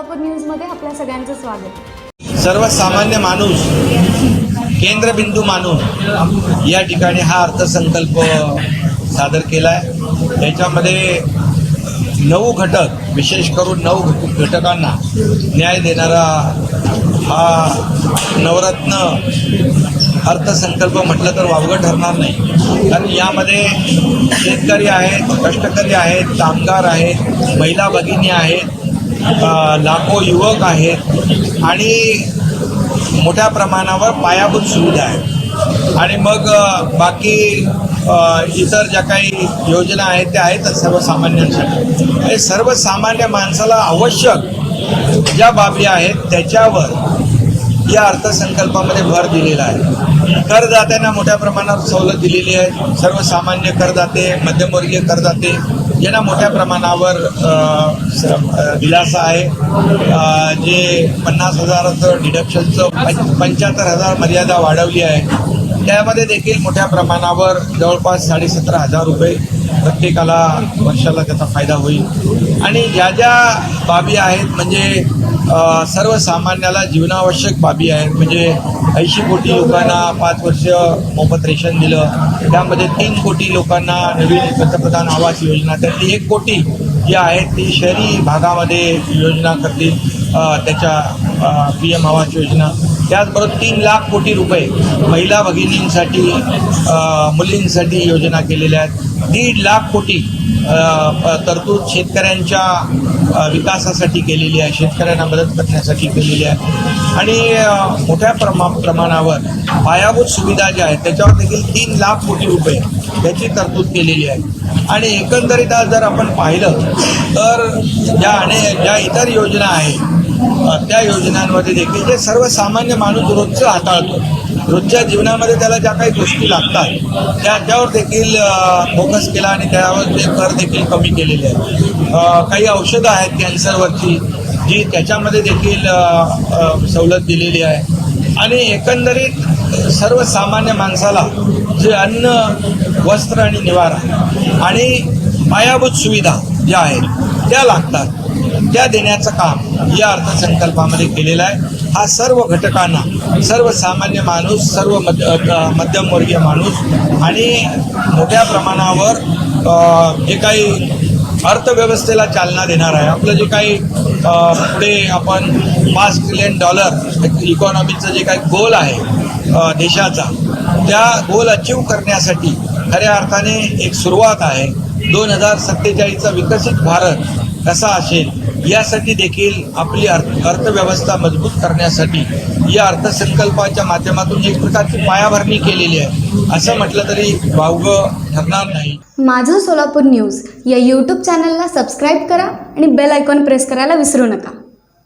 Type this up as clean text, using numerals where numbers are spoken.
सोलापूर न्यूजमध्ये आपल्या सगळ्यांचं स्वागत। सर्वसामान्य माणूस केंद्रबिंदू मानून या ठिकाणी हा अर्थसंकल्प सादर केला आहे। त्याच्यामध्ये 9 घटक, विशेष करून 9 घटकांना न्याय देणारा हा नवरत्न अर्थसंकल्प म्हटलं तर वावगं ठरणार नाही। कारण यामध्ये शेतकरी आहेत, कष्टकरी आहेत, कामगार आहेत, महिला भगिनी आहेत, लाखो युवक आहेत आणि मोठ्या प्रमाणावर पायाभूत सुविधा आहेत। आणि मग बाकी इतर ज्या काही योजना आहेत त्या आहेतच सर्वसामान्यांसाठी। आणि सर्वसामान्य माणसाला आवश्यक ज्या बाबी आहेत त्याच्यावर या अर्थसंकल्पामध्ये भर दिलेला आहे। करदात्यांना मोठ्या प्रमाणावर सवलत दिलेली आहे। सर्वसामान्य करदाते, मध्यमवर्गीय करदाते यांना मोठ्या प्रमाणावर दिलासा आहे। जे 50,000चं डिडक्शनचं 75,000 मर्यादा वाढवली आहे। त्यामध्ये देखील मोठ्या प्रमाणावर जवळपास 17,500 रुपये प्रत्येकाला वर्षाला त्याचा फायदा होईल। आणि ज्या ज्या बाबी आहेत म्हणजे सर्वसामान्याला जीवनावश्यक बाबी आहेत, म्हणजे 80 कोटी लोकांना 5 वर्ष मोफत रेशन दिलं। त्यामध्ये 3 कोटी लोकांना नवीन पंतप्रधान आवास योजना, त्यातली 1 कोटी जी आहेत ती शहरी भागामध्ये योजना करतील, त्याच्या PM आवास योजना। त्याचबरोबर 3 लाख कोटी रुपये महिला भगिनींसाठी, मुलींसाठी योजना केलेल्या आहेत। 1.5 लाख कोटी तरतूद शेतकऱ्यांच्या विकासासाठी केलेली आहे, शेतकऱ्यांना मदत करण्यासाठी केलेली आहे। आणि मोठ्या प्रमाणावर पायाभूत सुविधा ज्या आहेत त्याच्यावर देखील 3 लाख कोटी रुपये याची तरतूद केलेली आहे। आणि एकंदरीत आज जर आपण पाहिलं तर ज्या इतर योजना आहेत त्या योजनांमध्ये देखील जे सर्वसामान्य माणूस रोजचं हाताळतो, रोजच्या जीवनामध्ये त्याला ज्या काही गोष्टी लागतात त्याच्यावर देखील फोकस केला आणि त्यावर ते कर देखील कमी केलेले आहेत। काही औषधं आहेत कॅन्सरवरची जी त्याच्यामध्ये देखील सवलत दिलेली आहे। आणि एकंदरीत सर्वसामान्य माणसाला जे अन्न, वस्त्र आणि निवारा आणि पायाभूत सुविधा ज्या आहेत त्या लागतात त्या देण्याचं काम या अर्थसंकल्पामध्ये केलेलं आहे। हा सर्व घटकांना सर्वसामान्य माणूस, सर्व मध्यमवर्गीय माणूस आणि मोठ्या प्रमाणावर जे काही अर्थव्यवस्थेला चालना देणार आहे, आपलं जे काही पुढे आपण $5 ट्रिलियन इकॉनॉमीचं जे काही गोल आहे देशाचा, त्या गोल अचीव करण्यासाठी खऱ्या अर्थाने एक सुरुवात आहे। 2047चा विकसित भारत कसा असेल यासाठी देखील आपली अर्थव्यवस्था मजबूत करण्यासाठी या अर्थसंकल्पाच्या माध्यमातून एक प्रकारची पायाभरणी केलेली आहे असं म्हटलं तरी वावगं ठरणार नाही। माझं सोलापूर न्यूज या YouTube चॅनलला सबस्क्राईब करा आणि बेल आयकॉन प्रेस करायला विसरू नका।